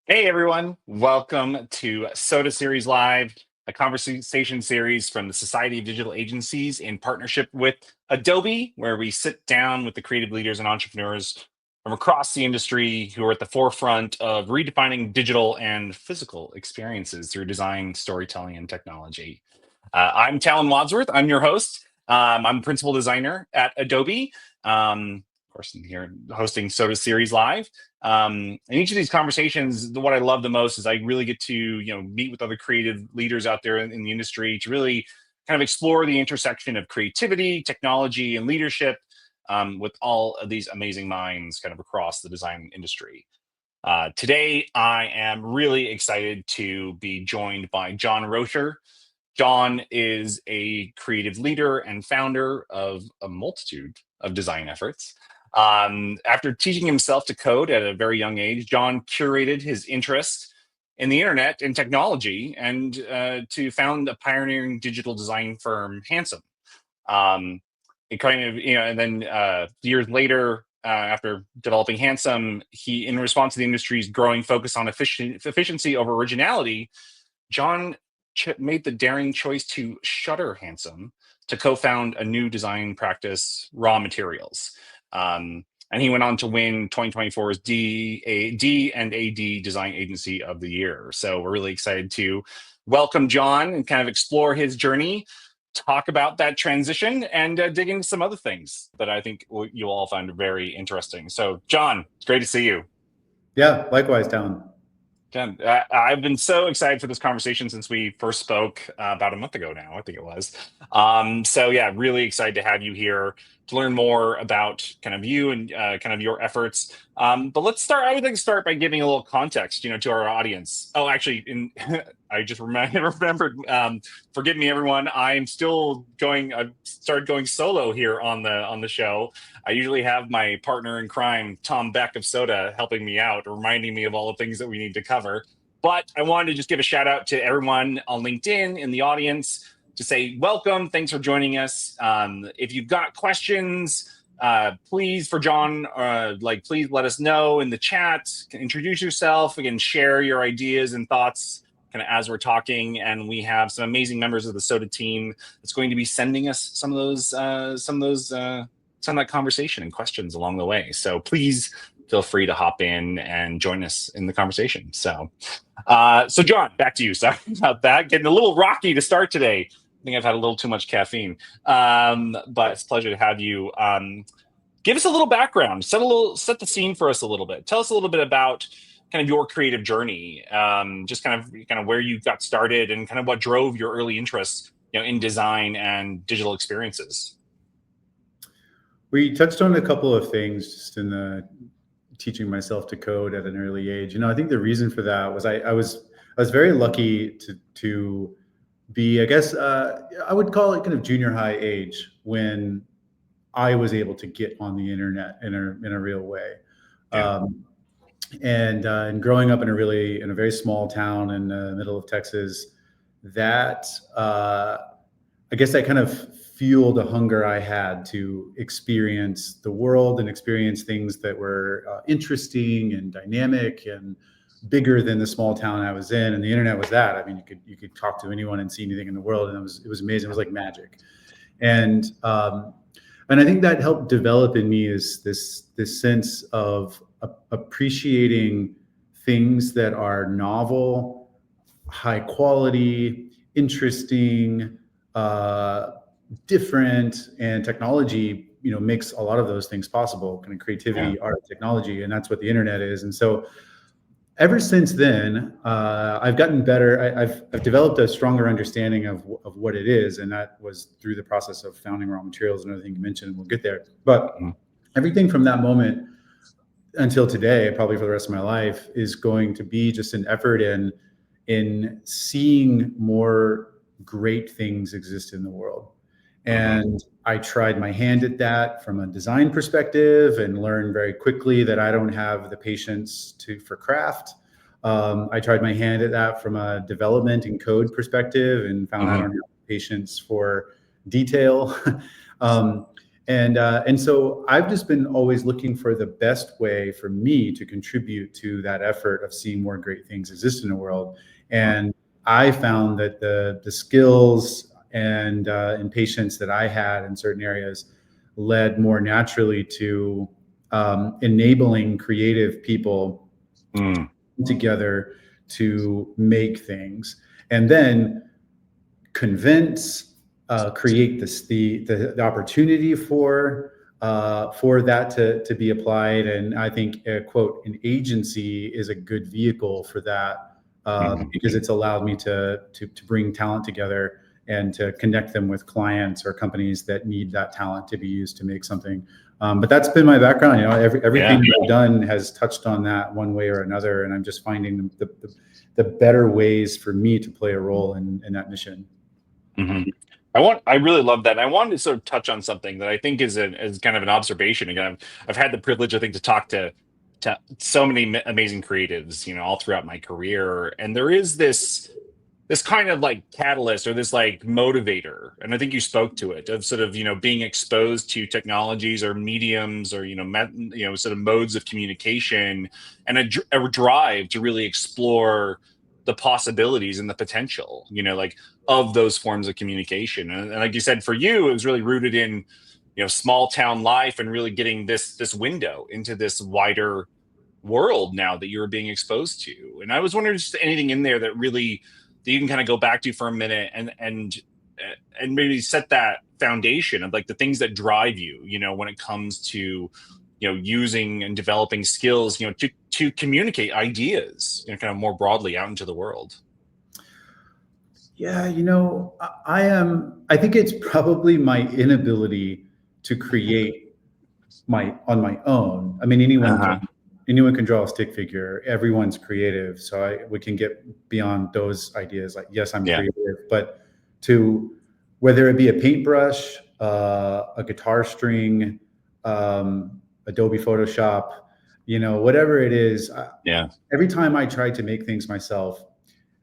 Hey everyone, welcome to Soda Series Live, a conversation series from the Society of Digital Agencies in partnership with Adobe, where we sit down with the creative leaders and entrepreneurs from across the industry who are at the forefront of redefining digital and physical experiences through design, storytelling, and technology. I'm Talon Wadsworth. I'm your host. I'm principal designer at Adobe. Of course, I'm here hosting Soda Series Live. In each of these conversations, what I love the most is I really get to meet with other creative leaders out there in the industry to really kind of explore the intersection of creativity, technology, and leadership with all of these amazing minds kind of across the design industry. Today, I am really excited to be joined by John Roescher. John is a creative leader and founder of a multitude of design efforts. After teaching himself to code at a very young age, John curated his interest in the internet and technology and to found a pioneering digital design firm, Handsome. Um, it kind of, and then years later, after developing Handsome, in response to the industry's growing focus on efficiency over originality, John made the daring choice to shutter Handsome to co-found a new design practice, Raw Materials. And he went on to win 2024's D and AD Design Agency of the Year. So we're really excited to welcome John and kind of explore his journey, talk about that transition, and dig into some other things that I think you'll all find very interesting. So, John, it's great to see you. Yeah, likewise, Talon. Jen, I've been so excited for this conversation since we first spoke about a month ago now, I think it was. So yeah, really excited to have you here to learn more about kind of you and kind of your efforts. But let's start. I would like to start by giving a little context, to our audience. Oh, actually, I just remembered. Forgive me, everyone. I'm still going. I've started going solo here on the show. I usually have my partner in crime, Tom Beck of Soda, helping me out, reminding me of all the things that we need to cover. But I wanted to just give a shout out to everyone on LinkedIn in the audience to say welcome. Thanks for joining us. If you've got questions, please, for John, please let us know in the chat. Introduce yourself. Again, share your ideas and thoughts kind of as we're talking. And we have some amazing members of the Soda team that's going to be sending us some of that conversation and questions along the way. So please feel free to hop in and join us in the conversation. So John, back to you. Sorry about that. Getting a little rocky to start today. I think I've had a little too much caffeine, but it's a pleasure to have you. Give us a little background, set the scene for us a little bit. Tell us a little bit about kind of your creative journey, just kind of where you got started and kind of what drove your early interest, in design and digital experiences. We touched on a couple of things just in the teaching myself to code at an early age. I think the reason for that was I was very lucky to be, I guess, I would call it kind of junior high age when I was able to get on the internet in a real way. Yeah. And growing up in a very small town in the middle of Texas, that I guess that kind of fueled a hunger I had to experience the world and experience things that were interesting and dynamic and bigger than the small town I was in. And the internet was that. I mean, you could talk to anyone and see anything in the world, and it was amazing. It was like magic. And I think that helped develop in me is this sense of appreciating things that are novel, high quality, interesting, different, and technology makes a lot of those things possible, kind of creativity, Yeah. art, technology, and that's what the internet is. And so ever since then, I've gotten better. I've developed a stronger understanding of what it is, and that was through the process of founding Raw Materials and everything you mentioned, and we'll get there. But everything from that moment until today, probably for the rest of my life, is going to be just an effort in seeing more great things exist in the world. And I tried my hand at that from a design perspective and learned very quickly that I don't have the patience for craft. I tried my hand at that from a development and code perspective and found I don't have patience for detail. And so I've just been always looking for the best way for me to contribute to that effort of seeing more great things exist in the world. And I found that the skills and patience that I had in certain areas led more naturally to enabling creative people Mm. together to make things, and then convince, create the opportunity for that to be applied. And I think, quote, an agency is a good vehicle for that, because it's allowed me to bring talent together and to connect them with clients or companies that need that talent to be used to make something. But that's been my background. Everything that I've done has touched on that one way or another, and I'm just finding the better ways for me to play a role in that mission. Mm-hmm. I really love that. And I wanted to sort of touch on something that I think is kind of an observation. Again, I've had the privilege, I think, to talk to so many amazing creatives, all throughout my career. And there is this kind of like catalyst or this like motivator, and I think you spoke to it, of sort of being exposed to technologies or mediums or sort of modes of communication, and a drive to really explore the possibilities and the potential like of those forms of communication. And like you said, for you it was really rooted in small town life, and really getting this window into this wider world now that you were being exposed to. And I was wondering, just anything in there that you can kind of go back to for a minute, and maybe set that foundation of like the things that drive you, when it comes to using and developing skills, to communicate ideas, kind of more broadly out into the world. Yeah, I think it's probably my inability to create on my own. I mean, anyone can draw a stick figure. Everyone's creative, so we can get beyond those ideas. Like, yes, I'm creative, but to whether it be a paintbrush, a guitar string, Adobe Photoshop, whatever it is. Every time I tried to make things myself,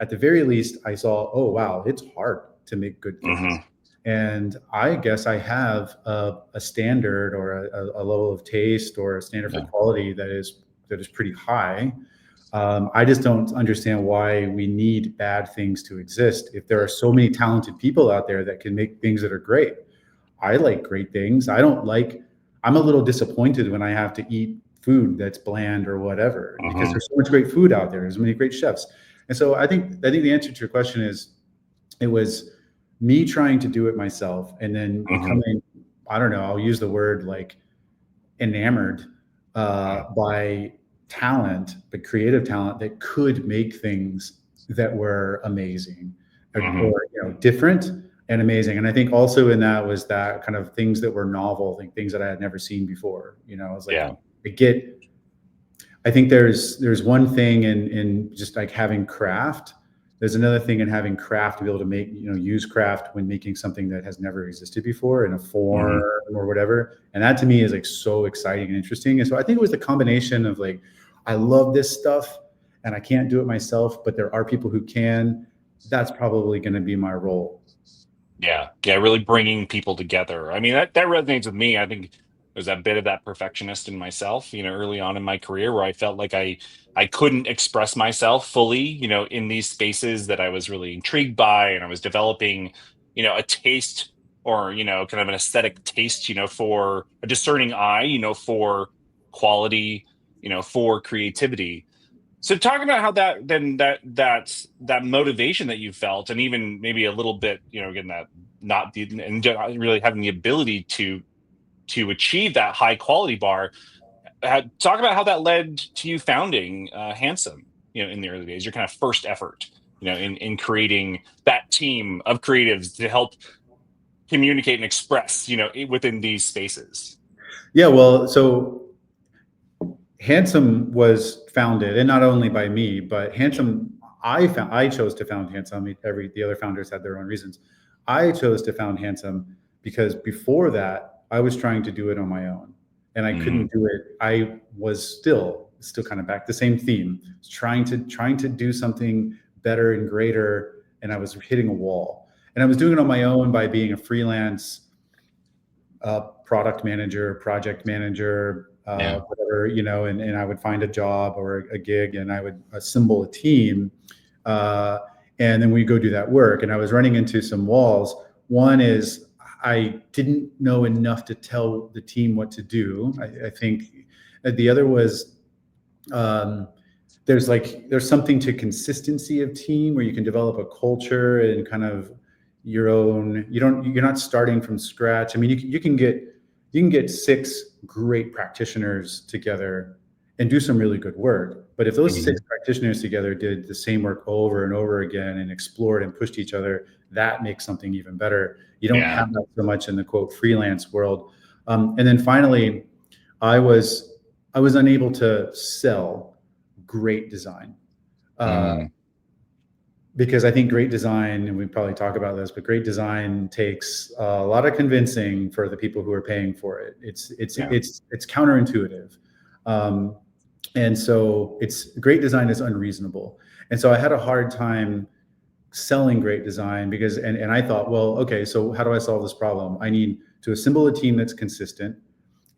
at the very least, I saw, oh wow, it's hard to make good things. Mm-hmm. And I guess I have a standard or a level of taste or a standard for quality that is pretty high. I just don't understand why we need bad things to exist. If there are so many talented people out there that can make things that are great, I like great things. I'm a little disappointed when I have to eat food that's bland or whatever, because there's so much great food out there. There's many great chefs. And so I think the answer to your question is, it was me trying to do it myself, and then becoming, I don't know, I'll use the word like enamored by talent, but creative talent that could make things that were amazing or different and amazing. And I think also in that was that kind of things that were novel, things that I had never seen before. I was like, I think there's one thing in just like having craft. There's another thing in having craft to be able to make, use craft when making something that has never existed before in a form or whatever. And that to me is like so exciting and interesting. And so I think it was the combination of like, I love this stuff and I can't do it myself, but there are people who can. That's probably going to be my role. Yeah, really bringing people together. I mean, that resonates with me. I think there's a bit of that perfectionist in myself, early on in my career, where I felt like I couldn't express myself fully, in these spaces that I was really intrigued by, and I was developing, a taste, or kind of an aesthetic taste, for a discerning eye, for quality, for creativity. So talking about how that motivation that you felt, and even maybe a little bit, again, that not the, and really having the ability to achieve that high quality bar, talk about how that led to you founding Handsome, in the early days, your kind of first effort, in creating that team of creatives to help communicate and express, within these spaces. Yeah, well, so Handsome was founded, and not only by me, but Handsome, I chose to found Handsome. The other founders had their own reasons. I chose to found Handsome because before that, I was trying to do it on my own, and I couldn't do it. I was still kind of back the same theme, trying to do something better and greater, and I was hitting a wall. And I was doing it on my own by being a freelance product manager, project manager, Yeah. whatever, and I would find a job or a gig, and I would assemble a team, uh, and then we go do that work. And I was running into some walls. One is I didn't know enough to tell the team what to do. I think the other was, um, there's something to consistency of team where you can develop a culture and kind of your own. You're not starting from scratch. I mean, you can get six great practitioners together and do some really good work. But if those Mhm. six practitioners together did the same work over and over again and explored and pushed each other, that makes something even better. You don't Yeah. have that so much in the quote freelance world. And then finally, I was I was unable to sell great design. Uh, Mm. because I think great design, and we probably talk about this, but great design takes a lot of convincing for the people who are paying for it. Yeah. It's counterintuitive, um, and so it's great design is unreasonable. And so I had a hard time selling great design because, and I thought, well, okay, so how do I solve this problem? I need to assemble a team that's consistent,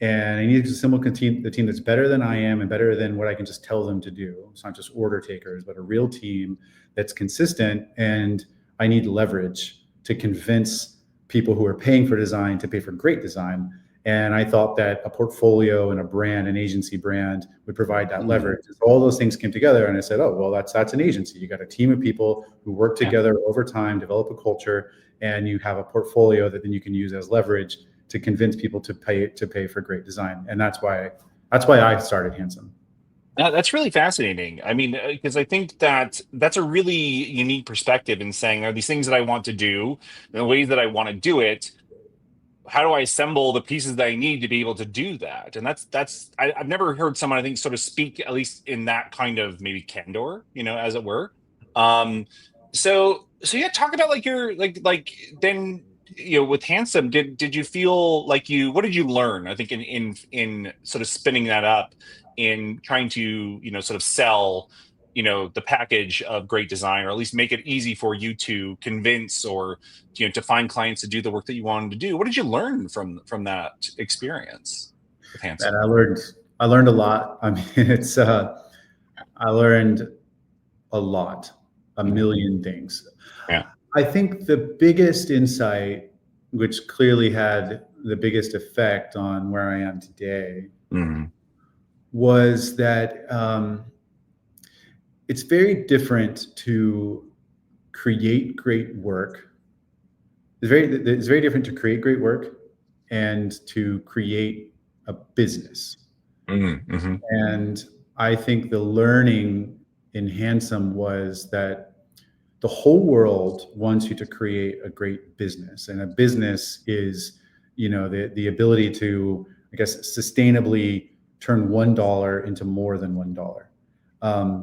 and I need to assemble the team that's better than I am and better than what I can just tell them to do. It's not just order takers, but a real team that's consistent. And I need leverage to convince people who are paying for design to pay for great design. And I thought that a portfolio and a brand, an agency brand, would provide that Mm. leverage. So all those things came together, and I said, "Oh, well, that's an agency. You got a team of people who work Yeah. together over time, develop a culture, and you have a portfolio that then you can use as leverage to convince people to pay for great design." And that's why I started Handsome. That's really fascinating. I mean, because I think that that's a really unique perspective in saying, are these things that I want to do, the ways that I want to do it, how do I assemble the pieces that I need to be able to do that? And I've never heard someone, I think, sort of speak at least in that kind of maybe candor, as it were. Um, so yeah, talk about like your like then with Handsome, did you feel like what did you learn? I think in sort of spinning that up, in trying to sort of sell the package of great design, or at least make it easy for you to convince, or to find clients to do the work that you wanted to do. What did you learn from that experience with And Handsome? I learned a lot. I mean, I learned a lot, a Mhm. million things. Yeah. I think the biggest insight, which clearly had the biggest effect on where I am today, Mhm. was that it's very different to create great work. It's very different to create great work and to create a business. Mhm. Mhm. And I think the learning in Handsome was that the whole world wants you to create a great business, and a business is, the ability to, I guess, sustainably turn $1 into more than $1,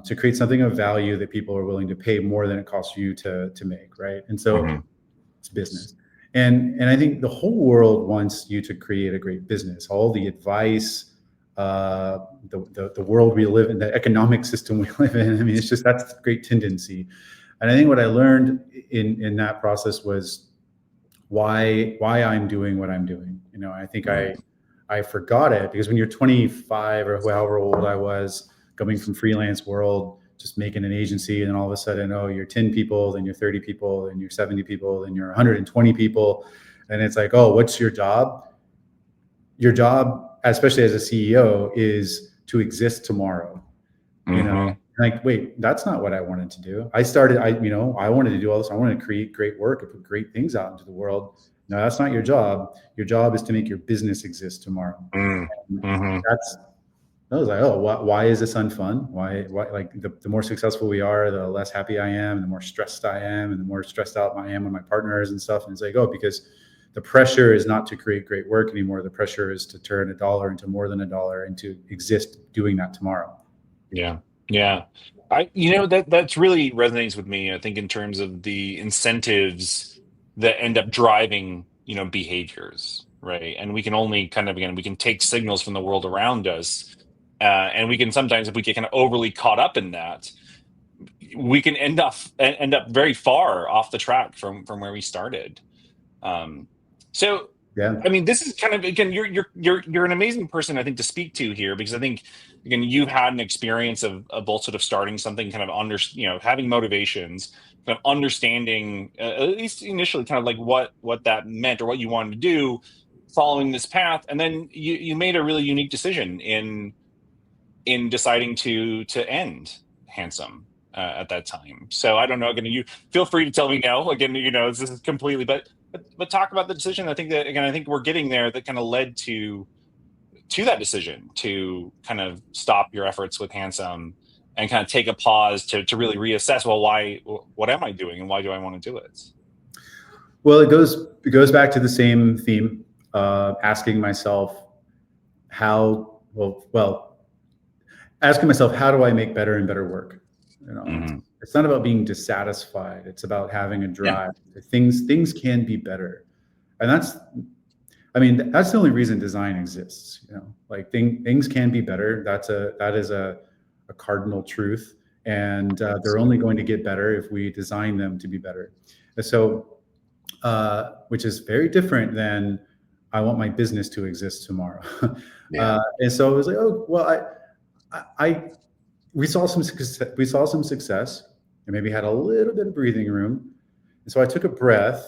to create something of value that people are willing to pay more than it costs you to make, right? And so Mhm. it's business. And I think the whole world wants you to create a great business. All the advice, the world we live in, the economic system we live in. I mean, it's just that's a great tendency. And I think what I learned in that process was why I'm doing what I'm doing. I think Mhm. I forgot it because when you're 25 or however old I was, coming from freelance world, just making an agency, and then all of a sudden, oh, you're 10 people, then you're 30 people, then you're 70 people, then you're 120 people, and it's like, oh, what's your job? Your job, especially as a CEO, is to exist tomorrow. You know, Mhm. like, wait, that's not what I wanted to do. I wanted to do all this. I wanted to create great work and put great things out into the world. No, that's not your job. Your job is to make your business exist tomorrow. Mhm. And Mhm. that's, I was like, oh, why is this unfun? Why, like the more successful we are, the less happy I am, and the more stressed I am, and the more stressed out I am with my partners and stuff. And it's like, oh, because the pressure is not to create great work anymore. The pressure is to turn a dollar into more than a dollar and to exist doing that tomorrow. Yeah. Yeah. That's really resonates with me, I think, in terms of the incentives that end up driving, behaviors, right? And we can only kind of, again, we can take signals from the world around us. And we can sometimes, if we get kind of overly caught up in that, we can end up very far off the track from where we started. Um, so Yeah. I mean, this is kind of, again, you're an amazing person, I think, to speak to here, because I think, again, you've had an experience of both sort of starting something, kind of having motivations, kind of understanding, at least initially, kind of like what that meant or what you wanted to do, following this path, and then you made a really unique decision in deciding to end Handsome at that time. So I don't know. Again, you feel free to tell me no. Again, this is completely, but talk about the decision. I think that, again, I think we're getting there. That kind of led to that decision to kind of stop your efforts with Handsome and kind of take a pause to really reassess. Well, what am I doing, and why do I want to do it? Well, it goes back to the same theme, asking myself well, asking myself, how do I make better and better work? Mm-hmm. It's not about being dissatisfied. It's about having a Yeah. drive. Things can be better, and that's the only reason design exists. Like things can be better. That is a cardinal truth, and they're only going to get better if we design them to be better. And so, which is very different than I want my business to exist tomorrow. Yeah. And so I was like, oh well, I we saw some success, and maybe had a little bit of breathing room. And so I took a breath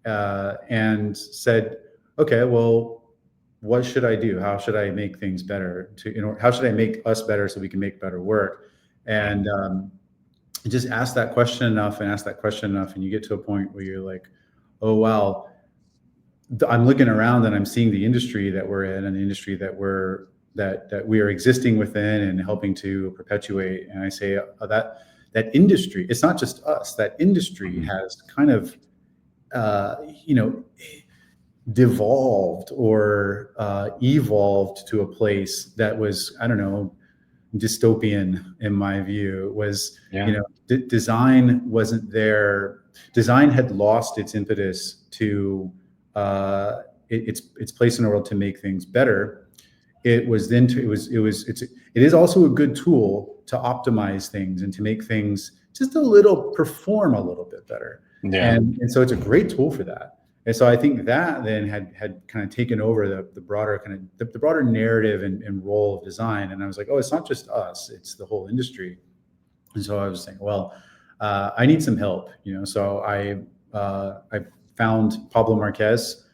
and said, okay, well, what should I do? How should I make things better? How should I make us better so we can make better work? And just ask that question enough, and you get to a point where you're like, oh wow, I'm looking around and I'm seeing the industry that we're in and the industry that we are existing within and helping to perpetuate. And I say that industry, it's not just us. That industry has kind of devolved or evolved to a place that was, I don't know, dystopian in my view. Design wasn't there. Design had lost its impetus to its place in the world to make things better. It is also a good tool to optimize things and to make things perform a little bit better. Yeah. And so it's a great tool for that. And so I think that then had kind of taken over the broader the broader narrative and role of design. And I was like, oh, it's not just us, it's the whole industry. And so I was saying, well, I need some help, So I found Pablo Marquez,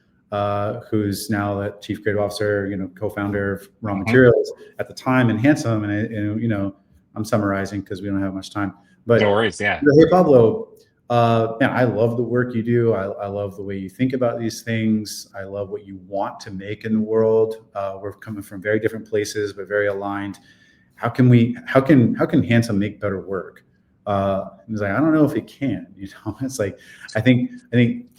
who's now the chief creative officer, co-founder of Raw Materials at the time in Handsome. And I'm summarizing because we don't have much time. But no worries. Yeah. Hey, Pablo, I love the work you do. I love the way you think about these things. I love what you want to make in the world. We're coming from very different places, but very aligned. How can Handsome make better work? He's like, I don't know if it can. It's like, I think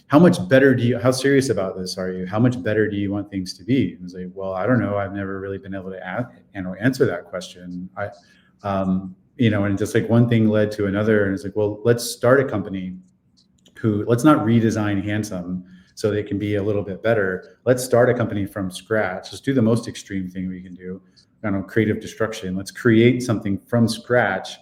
how serious about this are you? How much better do you want things to be? And I was like, well, I don't know. I've never really been able to answer that question. And just like one thing led to another. And it's like, well, let's start a company let's not redesign Handsome so they can be a little bit better. Let's start a company from scratch. Let's do the most extreme thing we can do. Creative destruction. Let's create something from scratch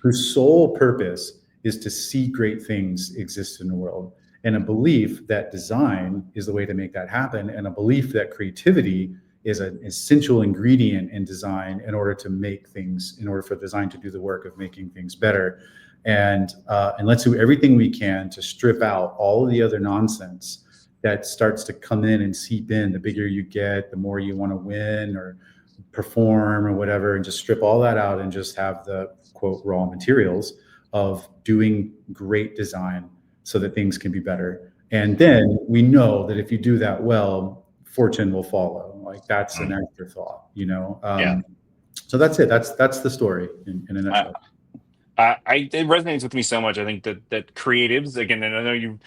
whose sole purpose is to see great things exist in the world, and a belief that design is the way to make that happen, and a belief that creativity is an essential ingredient in design in order for design to do the work of making things better. And let's do everything we can to strip out all of the other nonsense that starts to come in and seep in. The bigger you get, the more you want to win or perform or whatever, and just strip all that out and just have the quote raw materials of doing great design so that things can be better. And then we know that if you do that well, fortune will follow. Like that's an afterthought, So that's it. That's the story in a nutshell. It resonates with me so much. I think that creatives, again, and I know you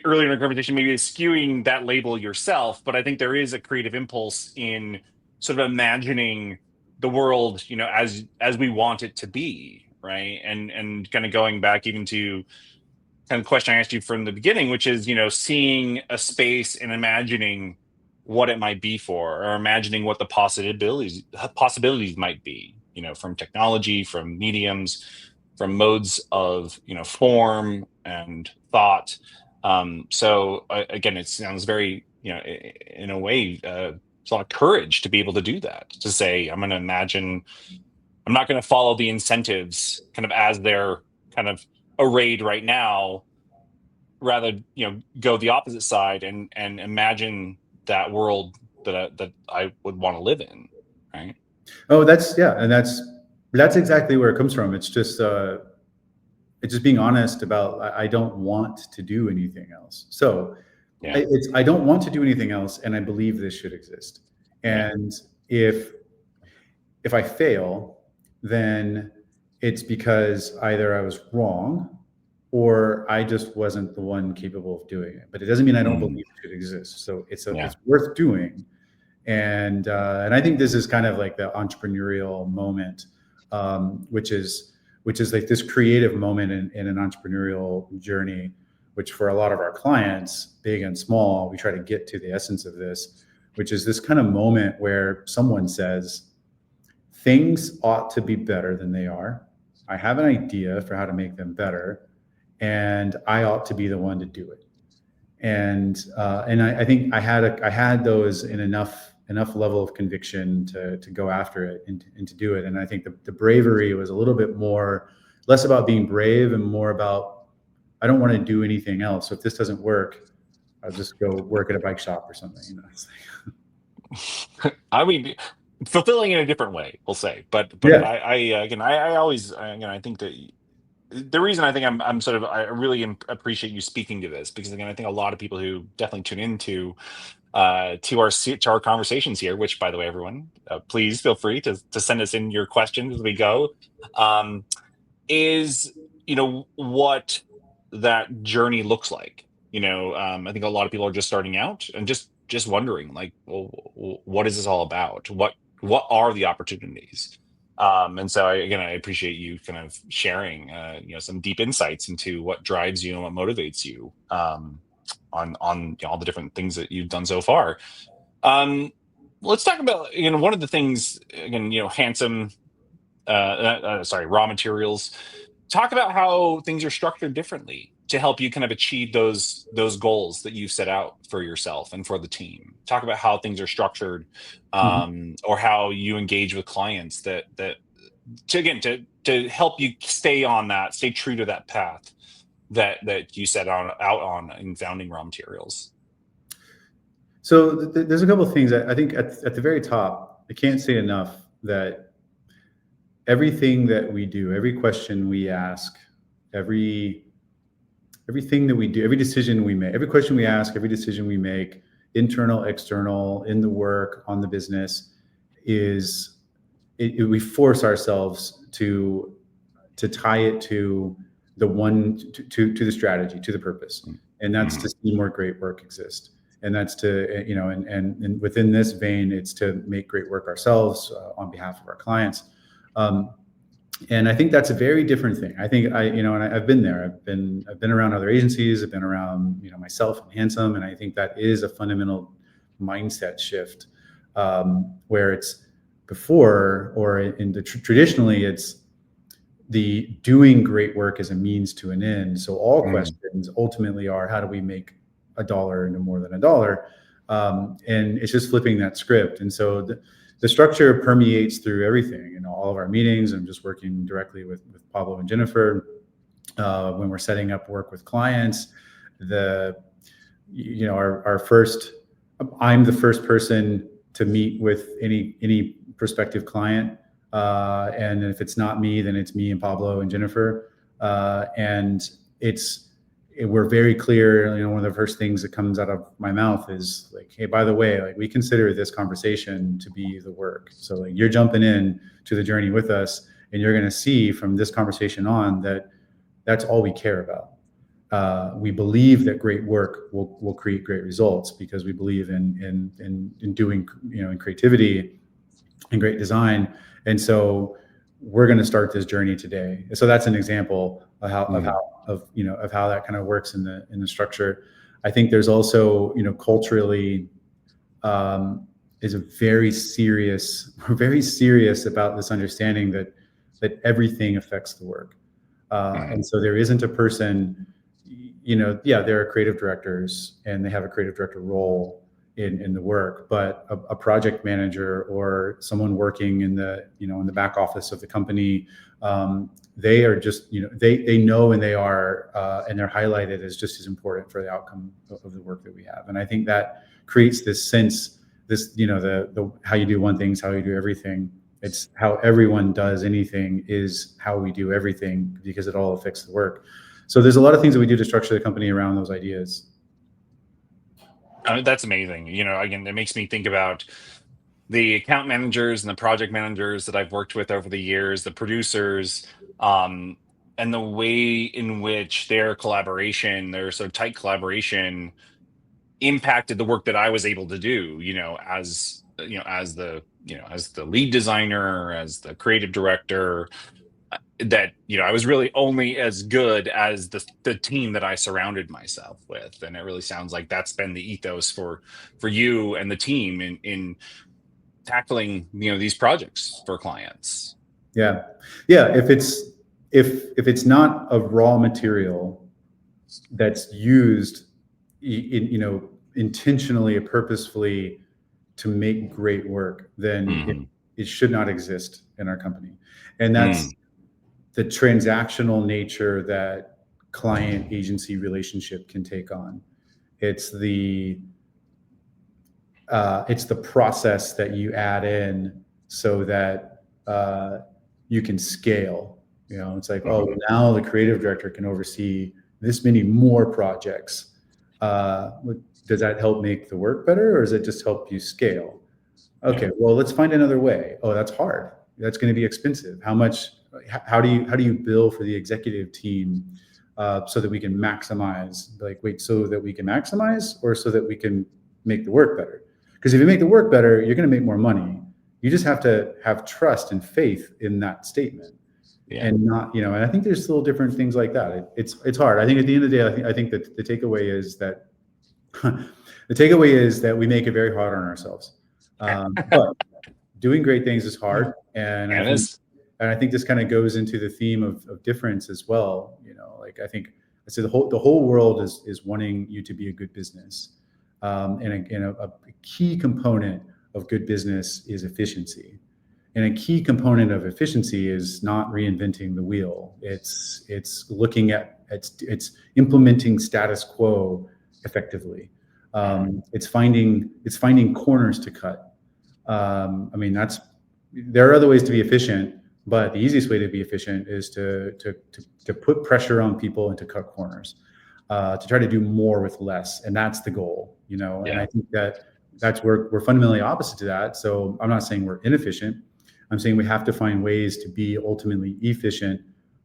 earlier in our conversation maybe skewing that label yourself, but I think there is a creative impulse in sort of imagining the world, as we want it to be, right? And kind of going back even to kind of the question I asked you from the beginning, which is, seeing a space and imagining what it might be for, or imagining what the possibilities might be, from technology, from mediums, from modes of, form and thought. So again, it sounds very in a way, it's a lot of courage to be able to do that, to say, I'm going to imagine, I'm not going to follow the incentives kind of as they're kind of arrayed right now, rather, go the opposite side and imagine that world that I would want to live in. Right. Oh, and that's exactly where it comes from. It's just being honest about, I don't want to do anything else. So Yeah. I don't want to do anything else, and I believe this should exist. And if I fail, then it's because either I was wrong or I just wasn't the one capable of doing it. But it doesn't mean I don't believe it should exist. So it's worth doing. And I think this is kind of like the entrepreneurial moment, which is like this creative moment in an entrepreneurial journey, which for a lot of our clients, big and small, we try to get to the essence of this, which is this kind of moment where someone says, things ought to be better than they are. I have an idea for how to make them better, and I ought to be the one to do it. And I think I had those in enough level of conviction to go after it and to do it. And I think the bravery was a little bit less about being brave and more about, I don't want to do anything else. So if this doesn't work, I'll just go work at a bike shop or something. I mean, fulfilling in a different way, we'll say. But Yeah. I always, I think that the reason I think I really appreciate you speaking to this, because again, I think a lot of people who definitely tune into to our conversations here, which, by the way, everyone, please feel free to send us in your questions as we go, is what that journey looks like. I think a lot of people are just starting out and just wondering, like, well, what is this all about? What are the opportunities? And so I appreciate you kind of sharing some deep insights into what drives you and what motivates you, on all the different things that you've done so far. Let's talk about one of the things, again, handsome raw materials. Talk about how things are structured differently to help you kind of achieve those goals that you've set out for yourself and for the team. Talk about how things are structured, or how you engage with clients that to help you stay true to that path that you set out on in founding Raw Materials. So there's a couple of things. I think at the very top, I can't say enough that everything that we do, every question we ask, everything that we do, every decision we make, every question we ask, every decision we make, internal, external, in the work, on the business, we force ourselves to tie it to the strategy, to the purpose. And that's to see more great work exist. And that's to, and within this vein, it's to make great work ourselves on behalf of our clients. And I think that's a very different thing. I think and I've been there. I've been around other agencies. I've been around, myself and Handsome. And I think that is a fundamental mindset shift, where it's before, or traditionally, it's the doing great work as a means to an end. So all questions ultimately are, how do we make $1 into more than $1? And it's just flipping that script. And so the structure permeates through everything, all of our meetings. I'm just working directly with Pablo and Jennifer when we're setting up work with clients. I'm the first person to meet with any prospective client, and if it's not me, then it's me and Pablo and Jennifer, and we're very clear. One of the first things that comes out of my mouth is like, hey, by the way, like, we consider this conversation to be the work. So like, you're jumping in to the journey with us, and you're going to see from this conversation on that that's all we care about. We believe that great work will create great results, because we believe in doing, in creativity and great design. And so we're going to start this journey today. So that's an example of how that kind of works in the structure. I think there's also, culturally, is we're very serious about this understanding that everything affects the work. And so there isn't a person, there are creative directors and they have a creative director role, in the work, but a project manager or someone working in the in the back office of the company, they are just they know, and they are and they're highlighted as just as important for the outcome of the work that we have. And I think that creates this sense, this the how you do one thing is how you do everything. It's how everyone does anything is how we do everything, because it all affects the work. So there's a lot of things that we do to structure the company around those ideas. That's amazing. Again, it makes me think about the account managers and the project managers that I've worked with over the years, the producers, and the way in which their collaboration, their sort of tight collaboration, impacted the work that I was able to do. As the lead designer, as the creative director, that I was really only as good as the team that I surrounded myself with. And it really sounds like that's been the ethos for you and the team in tackling these projects for clients. Yeah. If it's not a raw material that's used intentionally or purposefully to make great work, then it should not exist in our company. And that's the transactional nature that client agency relationship can take on. It's the process that you add in so that you can scale. It's like, oh, now the creative director can oversee this many more projects. Does that help make the work better, or does it just help you scale? Okay, well, let's find another way. Oh, that's hard. That's going to be expensive. How do you bill for the executive team so that we can maximize? So that we can maximize, or so that we can make the work better? Because if you make the work better, you're going to make more money. You just have to have trust and faith in that statement, and not, and I think there's still different things like that. It's hard. I think at the end of the day, I think that the takeaway is that we make it very hard on ourselves. But doing great things is hard, and I think this kind of goes into the theme of difference as well. I think the whole world is wanting you to be a good business. And a key component of good business is efficiency. And a key component of efficiency is not reinventing the wheel. It's looking at it's implementing status quo effectively. It's finding corners to cut. There are other ways to be efficient, but the easiest way to be efficient is to put pressure on people and to cut corners. To try to do more with less, and that's the goal, And I think that's where we're fundamentally opposite to that. So I'm not saying we're inefficient. I'm saying we have to find ways to be ultimately efficient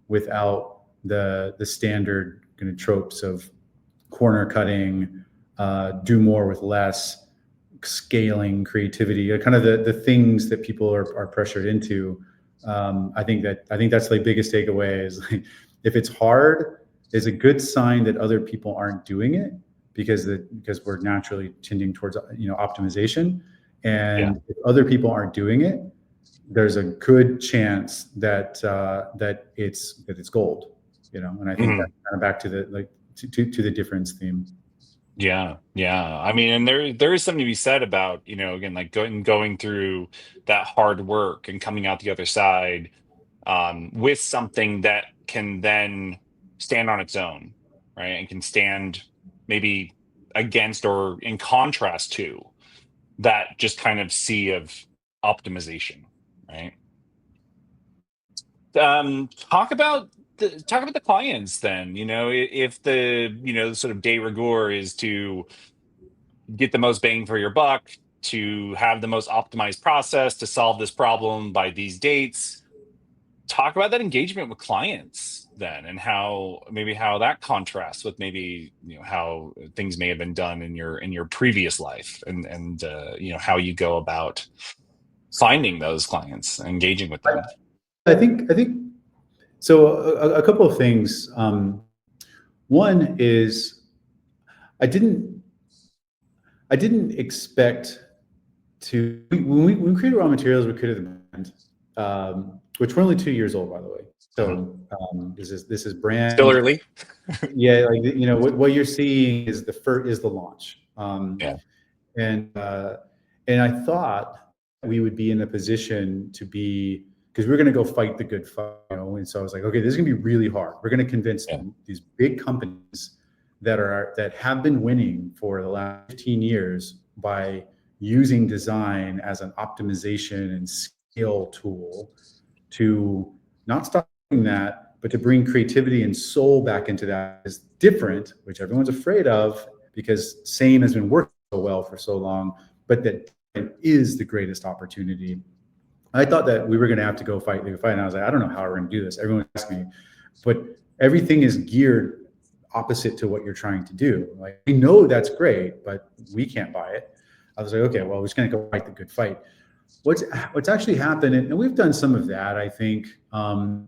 without the standard kind of tropes of corner cutting, do more with less, scaling, creativity, kind of the things that people are pressured into. I think that's the biggest takeaway is if it's hard, is a good sign that other people aren't doing it because we're naturally tending towards optimization. And if other people aren't doing it, there's a good chance that it's gold. And I think that's kind of back to the difference theme. Yeah. And there is something to be said about again, like going through that hard work and coming out the other side with something that can then stand on its own, right? And can stand maybe against or in contrast to that just kind of sea of optimization, right? Talk about the clients then. If the sort of de rigueur is to get the most bang for your buck, to have the most optimized process to solve this problem by these dates. Talk about that engagement with clients then, and how that contrasts with maybe how things may have been done in your previous life, and how you go about finding those clients, engaging with them. I think so. A couple of things. One is I didn't expect to when we created raw materials, we created the brand. Which we're only 2 years old, by the way. So this is brand Still early. Yeah, what you're seeing is the launch. And I thought we would be in a position to be, because we're going to go fight the good fight, and so I was like, okay, this is going to be really hard. We're going to convince these big companies that have been winning for the last 15 years by using design as an optimization and scale tool to not stop doing that, but to bring creativity and soul back into that is different, which everyone's afraid of because same has been working so well for so long, but that is the greatest opportunity. I thought that we were going to have to go fight the fight, and I was like, I don't know how we're going to do this. Everyone asked me, but everything is geared opposite to what you're trying to do. Like, we know that's great, but we can't buy it. I was like, okay, well, we're just going to go fight the good fight. What's actually happened, and we've done some of that, I think. And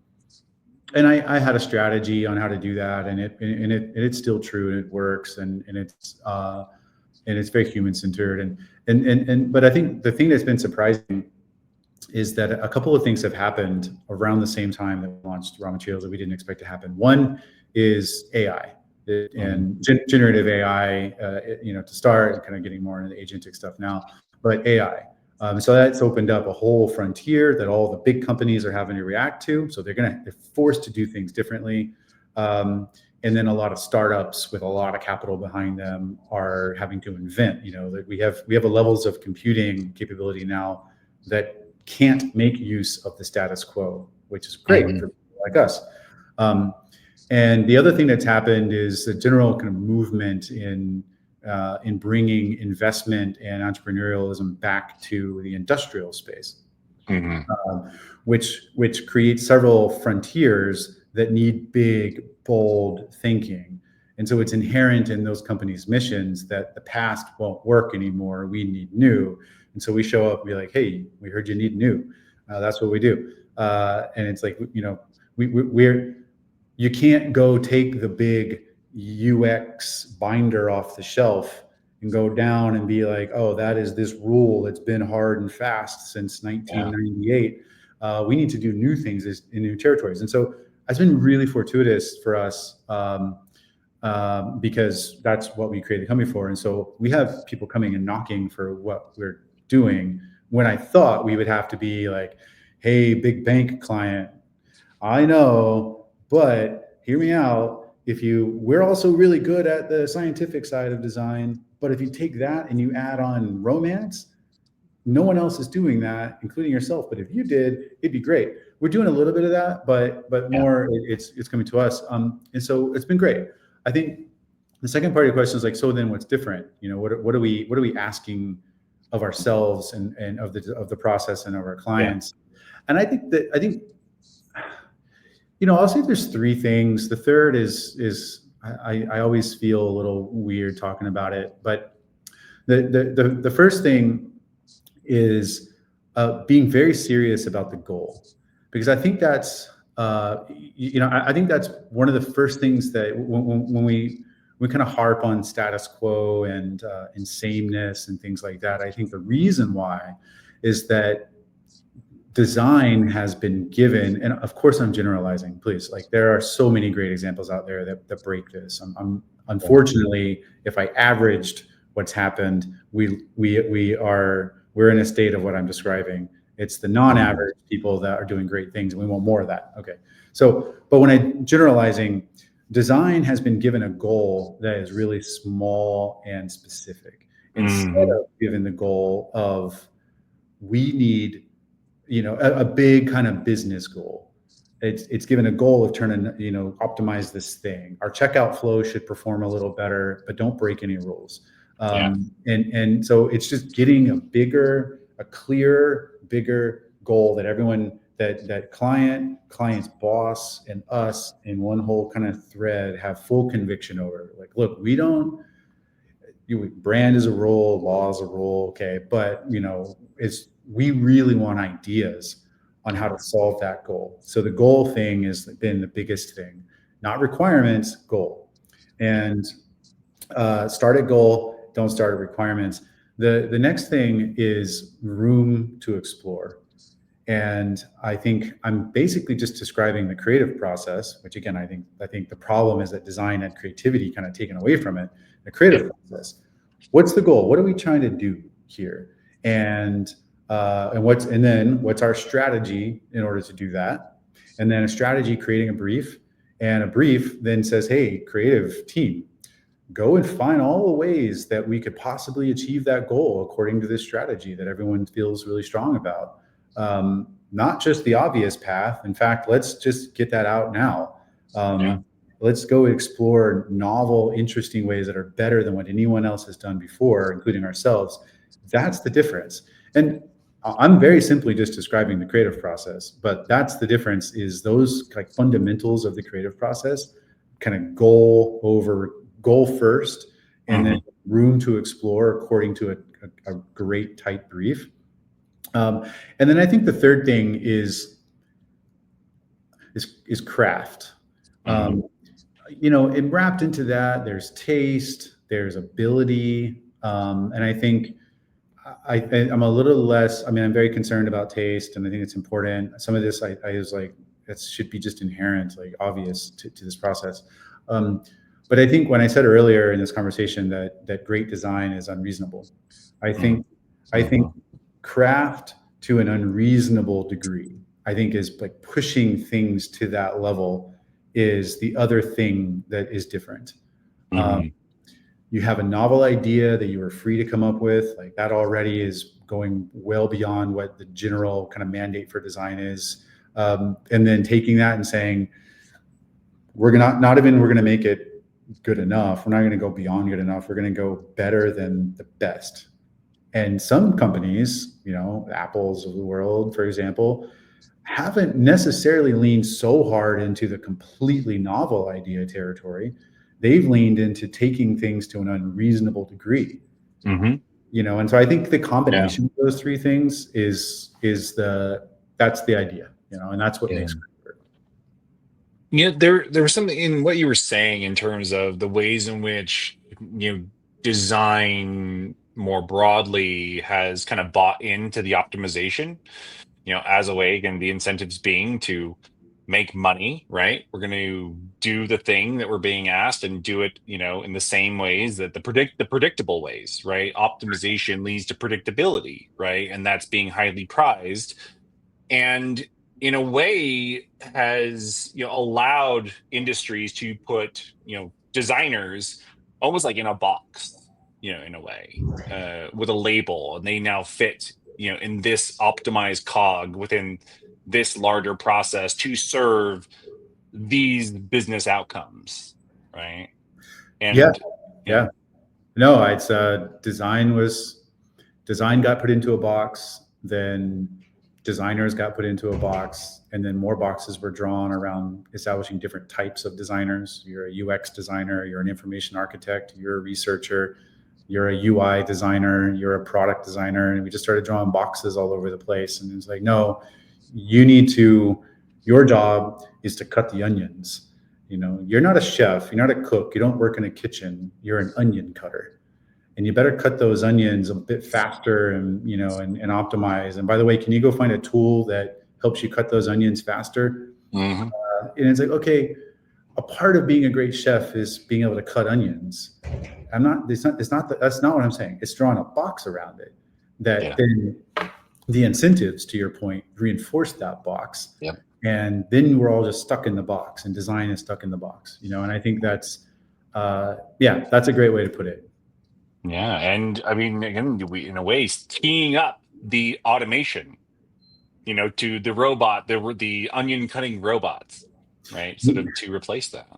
I had a strategy on how to do that, and it's still true, and it works, and it's very human centered, but I think the thing that's been surprising is that a couple of things have happened around the same time that we launched raw materials that we didn't expect to happen. One is AI and generative AI, to start, and kind of getting more into the agentic stuff now, but AI. So that's opened up a whole frontier that all the big companies are having to react to. So they're forced to do things differently. And then a lot of startups with a lot of capital behind them are having to invent. That we have a levels of computing capability now that can't make use of the status quo, which is great for people like us. And the other thing that's happened is the general kind of movement in bringing investment and entrepreneurialism back to the industrial space, which creates several frontiers that need big, bold thinking. And so it's inherent in those companies' missions that the past won't work anymore. We need new. And so we show up and be like, hey, we heard you need new. That's what we do. And it's like, you can't go take the big UX binder off the shelf and go down and be like, oh, that is this rule that's been hard and fast since 1998. We need to do new things in new territories. And so it's been really fortuitous for us because that's what we created the company for. And so we have people coming and knocking for what we're doing, when I thought we would have to be like, hey, big bank client, I know, but hear me out. We're also really good at the scientific side of design, but if you take that and you add on romance, no one else is doing that, including yourself. But if you did, it'd be great. We're doing a little bit of that, but more, it's coming to us. And so it's been great. I think the second part of your question is like, so then what's different? What are we asking of ourselves and of the process and of our clients? And I think I'll say there's three things. The third is I always feel a little weird talking about it, but the first thing is being very serious about the goal, because I think that's I think that's one of the first things that when we kind of harp on status quo and sameness and things like that. I think the reason why is that design has been given, and of course I'm generalizing, please, like there are so many great examples out there that break this. I'm unfortunately, if I averaged what's happened, we're in a state of what I'm describing. It's the non-average people that are doing great things, and we want more of that. Okay. So, but when I'm generalizing, design has been given a goal that is really small and specific, instead of given the goal of, we need, a big kind of business goal. It's given a goal of optimize this thing. Our checkout flow should perform a little better, but don't break any rules. And so it's just getting a clearer, bigger goal that everyone, that client's boss and us in one whole kind of thread have full conviction over. Like, look, brand is a role, law is a role, okay, but we really want ideas on how to solve that goal. So the goal thing has been the biggest thing, not requirements, goal. And start at goal, don't start at requirements. The next thing is room to explore. And I think I'm basically just describing the creative process, which again, I think the problem is that design and creativity kind of taken away from it, the creative process. what's the goal? What are we trying to do here? And then what's our strategy in order to do that? And then a strategy creating a brief, and a brief then says, hey, creative team, go and find all the ways that we could possibly achieve that goal according to this strategy that everyone feels really strong about. Not just the obvious path. In fact, let's just get that out now. Yeah. Let's go explore novel, interesting ways that are better than what anyone else has done before, including ourselves. That's the difference. And I'm very simply just describing the creative process, but that's the difference, is those like fundamentals of the creative process, kind of goal first, and then room to explore according to a great tight brief. And then I think the third thing is craft. And wrapped into that, there's taste, there's ability, and I think I'm a little less. I mean, I'm very concerned about taste, and I think it's important. Some of this I was like, that should be just inherent, like obvious to this process. But I think when I said earlier in this conversation that great design is unreasonable, I think craft to an unreasonable degree, I think, is like pushing things to that level is the other thing that is different. You have a novel idea that you were free to come up with, like that already is going well beyond what the general kind of mandate for design is. And then taking that and saying, we're going to make it good enough. We're not going to go beyond good enough. We're going to go better than the best. And some companies, Apples of the world, for example, haven't necessarily leaned so hard into the completely novel idea territory. They've leaned into taking things to an unreasonable degree. And so I think the combination of those three things that's the idea, and that's what makes great work. There was something in what you were saying in terms of the ways in which design more broadly has kind of bought into the optimization, as a way, again, the incentives being to make money, right? We're going to do the thing that we're being asked and do it, in the same ways that the predictable ways, right? Optimization leads to predictability, right? And that's being highly prized. And in a way has, allowed industries to put, designers almost like in a box, in a way, with a label, and they now fit, in this optimized cog within this larger process to serve these business outcomes, right? And yeah. No, it's design got put into a box, then designers got put into a box, and then more boxes were drawn around establishing different types of designers. You're a UX designer, you're an information architect, you're a researcher, you're a UI designer, you're a product designer, and we just started drawing boxes all over the place. And it's like, no, your job is to cut the onions. You're not a chef, you're not a cook, you don't work in a kitchen, you're an onion cutter. And you better cut those onions a bit faster and optimize. And by the way, can you go find a tool that helps you cut those onions faster? And it's like, okay, a part of being a great chef is being able to cut onions. That's not what I'm saying. It's drawing a box around it that then the incentives, to your point, reinforce that box. And then we're all just stuck in the box, and design is stuck in the box, and I think that's a great way to put it. Yeah. And I mean, again, we, in a way, teeing up the automation, to the robot, there were the onion cutting robots, right? So to replace that.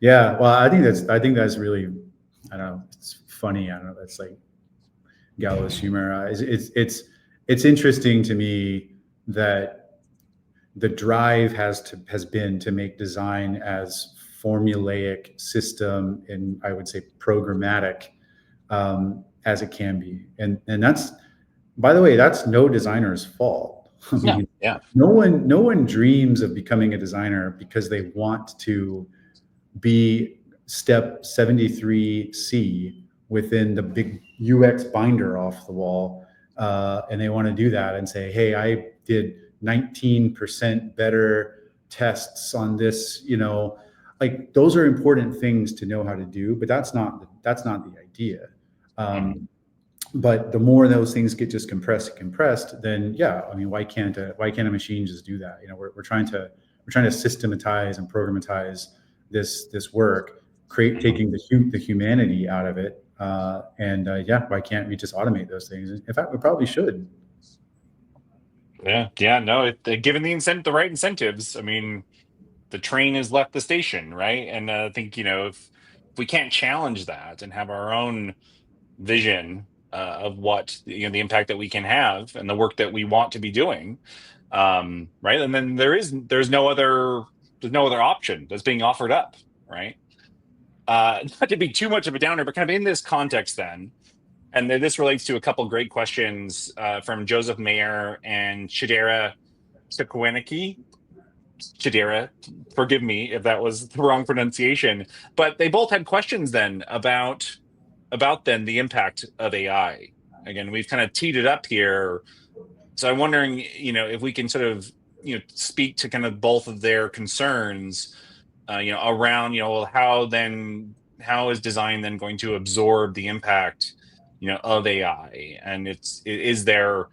Yeah. Well, I think that's really, I don't know, it's funny. I don't know. That's like gallows humor. It's interesting to me that the drive has been to make design as formulaic system, and I would say programmatic, as it can be. And that's, by the way, that's no designer's fault. No one dreams of becoming a designer because they want to be step 73C within the big UX binder off the wall. And they want to do that and say, hey, I did 19% better tests on this, like those are important things to know how to do, but that's not the idea. Mhm. But the more those things get just compressed, then yeah, I mean, why can't a machine just do that? We're trying to systematize and programatize this work, Mhm. taking the humanity out of it, and yeah, why can't we just automate those things? In fact, we probably should. Yeah, yeah, no, given the right incentives, I mean, the train has left the station, right? And I think, if we can't challenge that and have our own vision of what, the impact that we can have and the work that we want to be doing, right? And then there's no other option that's being offered up, right? Not to be too much of a downer, but kind of in this context, then, and then this relates to a couple great questions from Joseph Mayer and Chidera Sekweniki. Chidera, forgive me if that was the wrong pronunciation, but they both had questions then about then the impact of AI. Again, we've kind of teed it up here, so I'm wondering, if we can sort of, speak to kind of both of their concerns, around, well, how is design then going to absorb the impact, of AI, and is there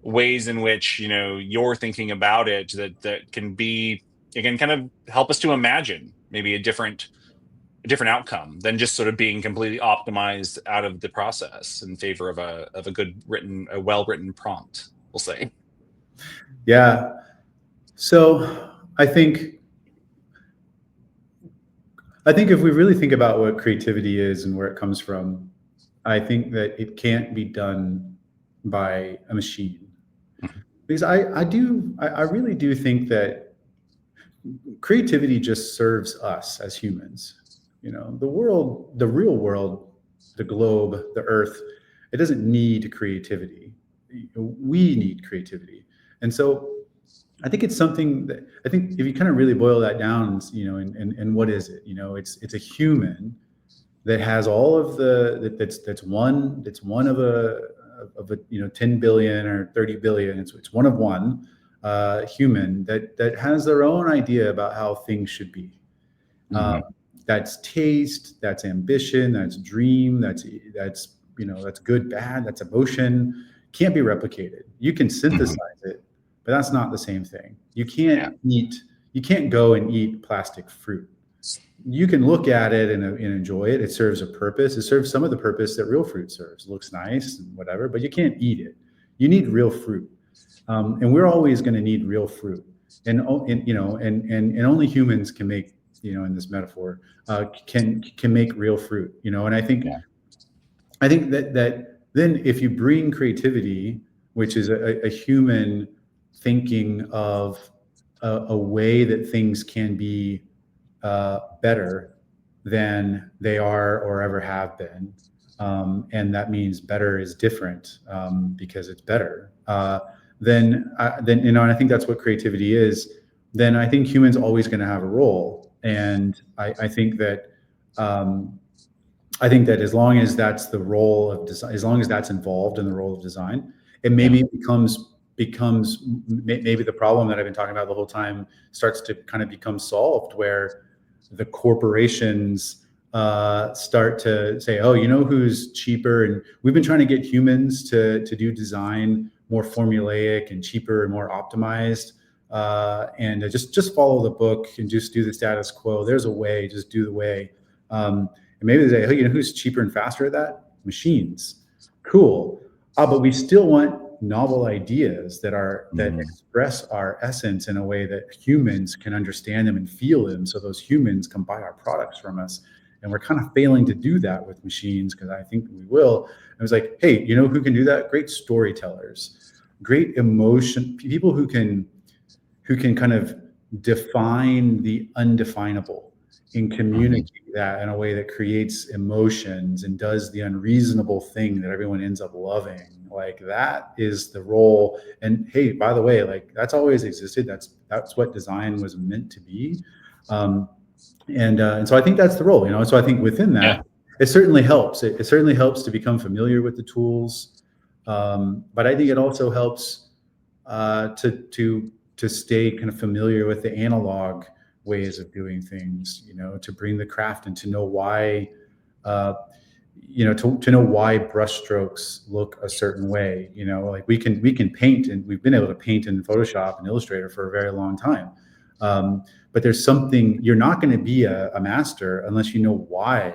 ways in which, you're thinking about it that can be, again, kind of help us to imagine maybe a different outcome than just sort of being completely optimized out of the process in favor of a well written prompt, we'll say. Yeah. So I think if we really think about what creativity is and where it comes from, I think that it can't be done by a machine. Mhm. Because I really do think that creativity just serves us as humans. The world, the real world, the globe, the earth, it doesn't need creativity. We need creativity. And so I think it's something that I think if you kind of really boil that down, and what is it? It's a human that has all of that's one of a 10 billion or 30 billion. It's one of one human that has their own idea about how things should be. Um, Mhm. that's taste, that's ambition, that's dream, that's good, bad, that's emotion. Can't be replicated. You can Mhm. synthesize it, but that's not the same thing. Yeah. You can't go and eat plastic fruit. You can look at it and enjoy it. It serves a purpose. It serves some of the purpose that real fruit serves. It looks nice and whatever, but you can't eat it. You need real fruit, and we're always going to need real fruit. And only humans can make, in this metaphor, can make real fruit. And Yeah. I think that then if you bring creativity, which is a human thinking of a way that things can be better than they are or ever have been. And that means better is different, because it's better. Then and I think that's what creativity is. Then I think humans always going to have a role, and um, I think that as long as that's the role of design, as long as that's involved in the role of design, it Yeah. maybe maybe the problem that I've been talking about the whole time starts to kind of become solved, where the corporations start to say, oh, who's cheaper, and we've been trying to get humans to do design more formulaic and cheaper and more optimized, and just follow the book and just do the status quo. There's a way, just do the way. And maybe they say, hey, who's cheaper and faster at that? Machines. Cool. But we still want novel ideas that Mhm. express our essence in a way that humans can understand them and feel them, so those humans can buy our products from us. And we're kind of failing to do that with machines, because I think we will. And it was like, hey, who can do that? Great storytellers, great emotion people who can kind of define the undefinable and Mhm. communicate that in a way that creates emotions and does the unreasonable thing that everyone ends up loving. Like, that is the role. And hey, by the way, like, that's always existed. That's what design was meant to be. Um, and so I think that's the role. So I think within Yeah. that, it certainly helps. It certainly helps to become familiar with the tools, but I think it also helps to stay kind of familiar with the analog ways of doing things, to bring the craft and to know why. Uh, to know why brushstrokes look a certain way. Like we can paint, and we've been able to paint in Photoshop and Illustrator for a very long time. But there's something, you're not going to be a master unless you know why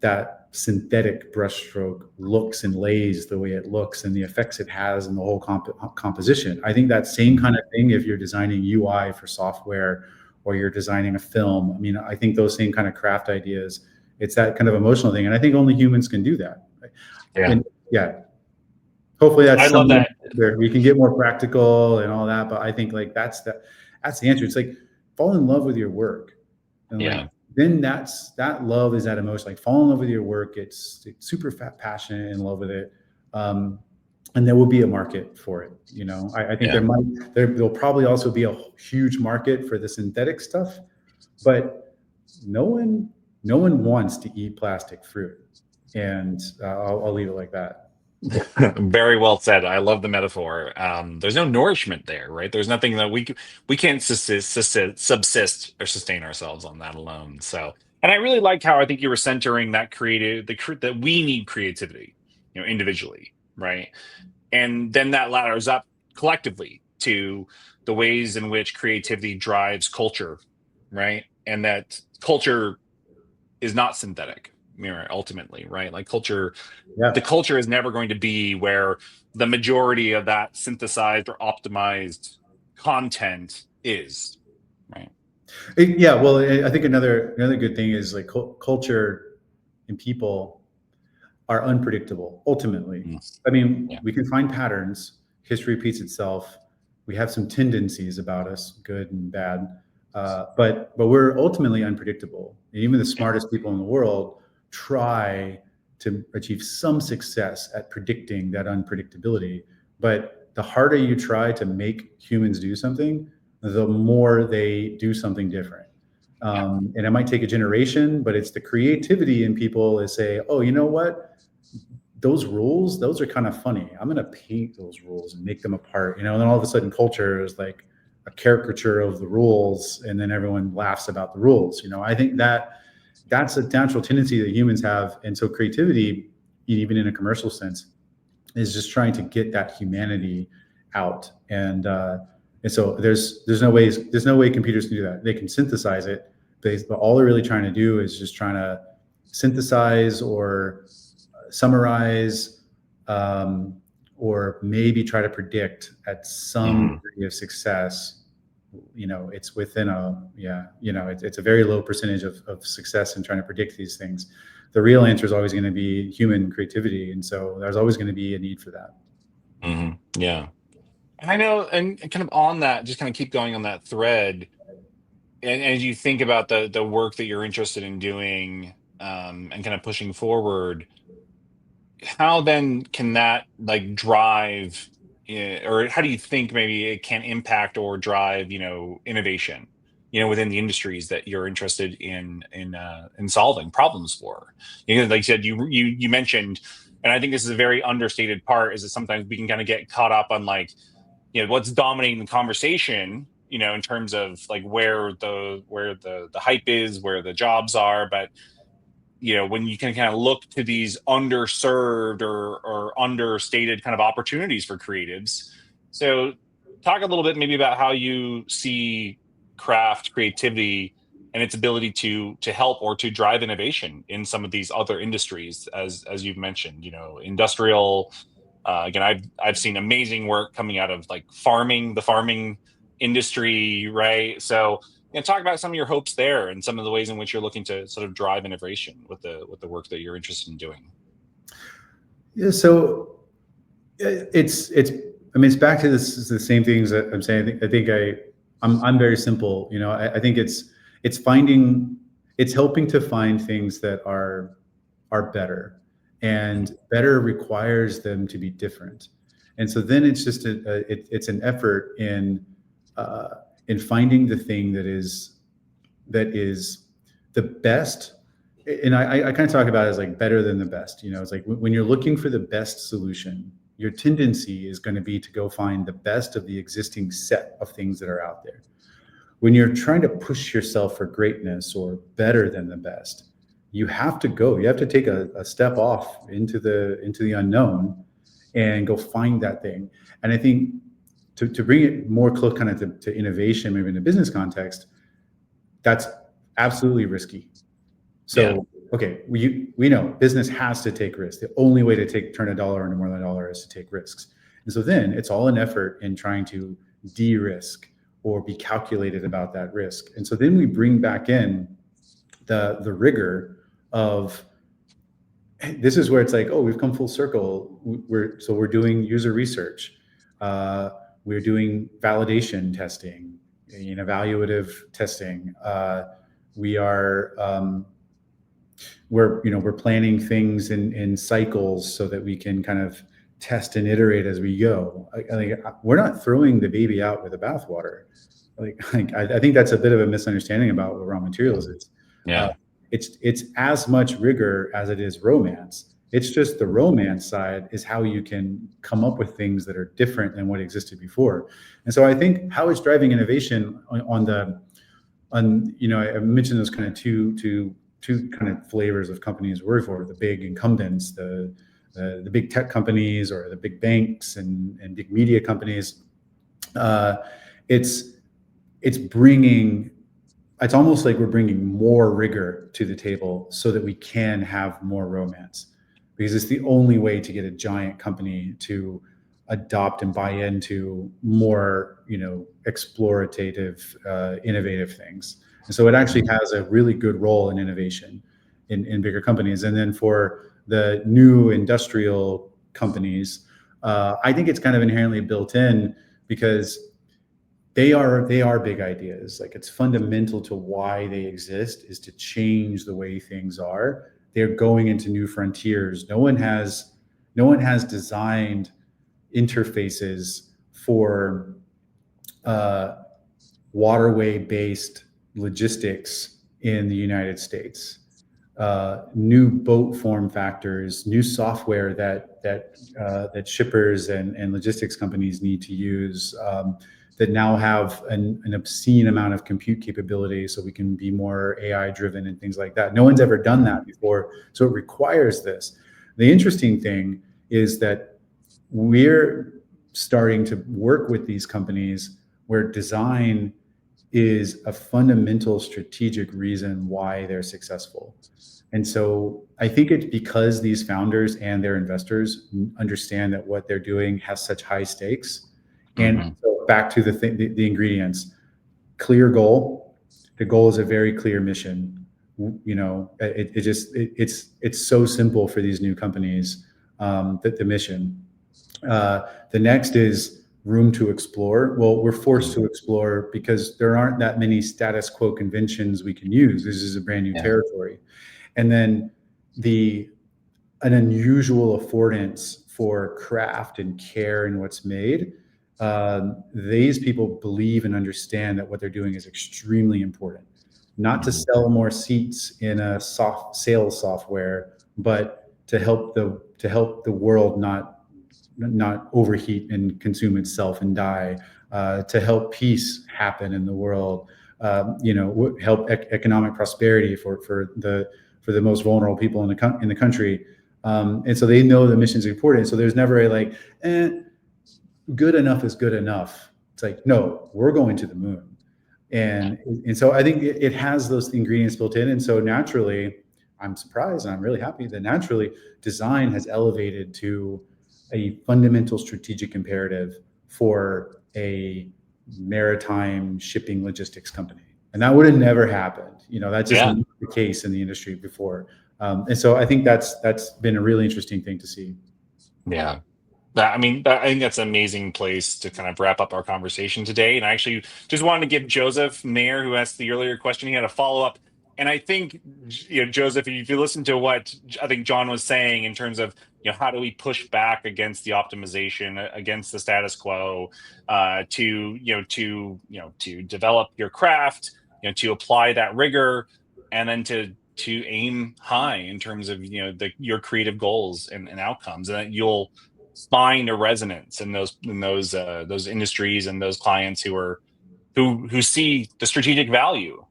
that synthetic brushstroke looks and lays the way it looks, and the effects it has, and the whole composition. I think that same kind of thing, if you're designing UI for software or you're designing a film, I mean, I think those same kind of craft ideas, it's that kind of emotional thing. And I think only humans can do that. Yeah. And yeah. Hopefully that's I love that. where we can get more practical and all that. But I think like that's the answer. It's like fall in love with your work. And like then that love is that emotion. Like fall in love with your work. It's super passionate, in love with it. And there will be a market for it. I think there'll probably also be a huge market for the synthetic stuff, but no one wants to eat plastic fruit. And I'll leave it like that. Very well said. I love the metaphor. There's no nourishment there, right? There's nothing that we can't subsist or sustain ourselves on that alone. So, and I really like how I think you were centering that that we need creativity, individually, right? And then that ladders up collectively to the ways in which creativity drives culture, right? And that culture is not synthetic, ultimately, right? Like the culture is never going to be where the majority of that synthesized or optimized content is, right? Well, I think another good thing is like culture and people are unpredictable ultimately. I mean, we can find patterns. History repeats itself. We have some tendencies about us, good and bad, but we're ultimately unpredictable. And even the smartest people in the world try to achieve some success at predicting that unpredictability. But the harder you try to make humans do something, the more they do something different. And it might take a generation, but it's the creativity in people that say, oh, you know what? Those rules, those are kind of funny. I'm going to paint those rules and make them apart, and then all of a sudden culture is like a caricature of the rules, and then everyone laughs about the rules. I think that's a natural tendency that humans have. And so creativity, even in a commercial sense, is just trying to get that humanity out. And so there's no way computers can do that. They can synthesize it, but all they're really trying to do is just trying to synthesize or summarize, or maybe try to predict at some degree of success. It's within it's a very low percentage of success in trying to predict these things. The real answer is always going to be human creativity. And so there's always going to be a need for that. Yeah. And I know, and kind of on that, just kind of keep going on that thread. And as you think about the work that you're interested in doing, and kind of pushing forward, how then can that like drive, or how do you think maybe it can impact or drive, innovation, within the industries that you're interested in solving problems for? Like you said, you mentioned, and I think this is a very understated part, is that sometimes we can kind of get caught up on like, what's dominating the conversation, in terms of like where the hype is, where the jobs are, but when you can kind of look to these underserved or understated kind of opportunities for creatives. So talk a little bit maybe about how you see craft creativity and its ability to help or to drive innovation in some of these other industries, as you've mentioned, industrial. Again, I've seen amazing work coming out of like the farming industry, right? So talk about some of your hopes there and some of the ways in which you're looking to sort of drive innovation with the work that you're interested in doing. Yeah, so it's back to this, the same things that I'm saying. I'm very simple. I think it's helping to find things that are better, and better requires them to be different. And so then it's just it's an effort in finding the thing that is the best. And I kind of talk about it as like better than the best. It's like when you're looking for the best solution, your tendency is going to be to go find the best of the existing set of things that are out there. When you're trying to push yourself for greatness or better than the best, you have to go. You have to take a step off into the unknown and go find that thing. And I think to bring it more close kind of to innovation, maybe in a business context, that's absolutely risky. So, okay, we know business has to take risks. The only way to turn a dollar into more than a dollar is to take risks. And so then it's all an effort in trying to de-risk or be calculated about that risk. And so then we bring back in the rigor of, this is where it's like, oh, we've come full circle. We're doing user research. We're doing validation testing, evaluative testing. We are we're planning things in cycles so that we can kind of test and iterate as we go. We're not throwing the baby out with the bathwater. I think that's a bit of a misunderstanding about what raw materials is. Yeah. It's as much rigor as it is romance. It's just the romance side is how you can come up with things that are different than what existed before. And so I think how it's driving innovation I mentioned those kind of two kind of flavors of companies we're for: the big incumbents, the big tech companies, or the big banks and big media companies. It's almost like we're bringing more rigor to the table so that we can have more romance, because it's the only way to get a giant company to adopt and buy into more, explorative, innovative things. And so it actually has a really good role in innovation in bigger companies. And then for the new industrial companies, I think it's kind of inherently built in, because they are big ideas. Like, it's fundamental to why they exist is to change the way things are. They're going into new frontiers. No one has designed interfaces for waterway-based logistics in the United States. New boat form factors, new software that shippers and logistics companies need to use, that now have an obscene amount of compute capability, so we can be more AI driven and things like that. No one's ever done that before, so it requires this. The interesting thing is that we're starting to work with these companies where design is a fundamental strategic reason why they're successful. And so I think it's because these founders and their investors understand that what they're doing has such high stakes. And so back to the ingredients: clear goal. The goal is a very clear mission. It's so simple for these new companies, that the mission. The next is room to explore. Well, we're forced to explore because there aren't that many status quo conventions we can use. This is a brand new territory. And then an unusual affordance for craft and care in what's made. These people believe and understand that what they're doing is extremely important, not to sell more seats in a soft sales software, but to help the world not overheat and consume itself and die, to help peace happen in the world, help economic prosperity for the most vulnerable people in the country. And so they know the mission is important. So there's never a good enough is good enough. It's like, no, we're going to the moon. And so I think it has those ingredients built in. And so naturally, I'm surprised and I'm really happy that naturally design has elevated to a fundamental strategic imperative for a maritime shipping logistics company. And that would have never happened. That's just not the case in the industry before. And so I think that's been a really interesting thing to see. Yeah. I think that's an amazing place to kind of wrap up our conversation today. And I actually just wanted to give Joseph Mayer, who asked the earlier question, he had a follow-up. And I think, Joseph, if you listen to what I think John was saying in terms of, how do we push back against the optimization, against the status quo, to develop your craft, to apply that rigor, and then to aim high in terms of, your creative goals and outcomes, and that you'll find a resonance in those industries and those clients who see the strategic value,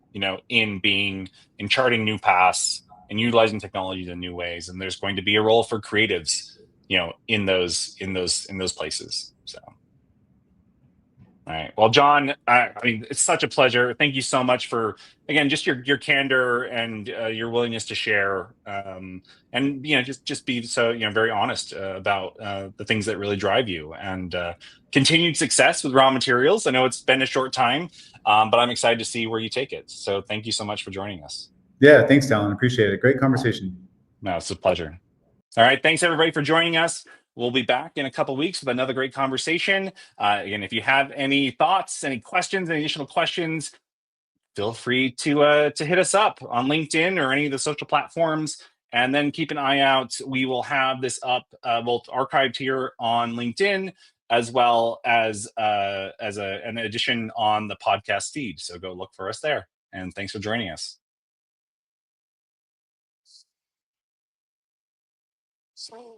in charting new paths and utilizing technologies in new ways. And there's going to be a role for creatives, in those places. So. All right. Well, John, I mean, it's such a pleasure. Thank you so much for, again, just your candor and your willingness to share, and just be so very honest about the things that really drive you, and continued success with raw materials. I know it's been a short time, but I'm excited to see where you take it. So thank you so much for joining us. Yeah, thanks, Talon. Appreciate it. Great conversation. No, it's a pleasure. All right. Thanks, everybody, for joining us. We'll be back in a couple of weeks with another great conversation. Again, if you have any thoughts, any questions, any additional questions, feel free to hit us up on LinkedIn or any of the social platforms. And then keep an eye out. We will have this up, well, archived here on LinkedIn, as well as an addition on the podcast feed. So go look for us there. And thanks for joining us. So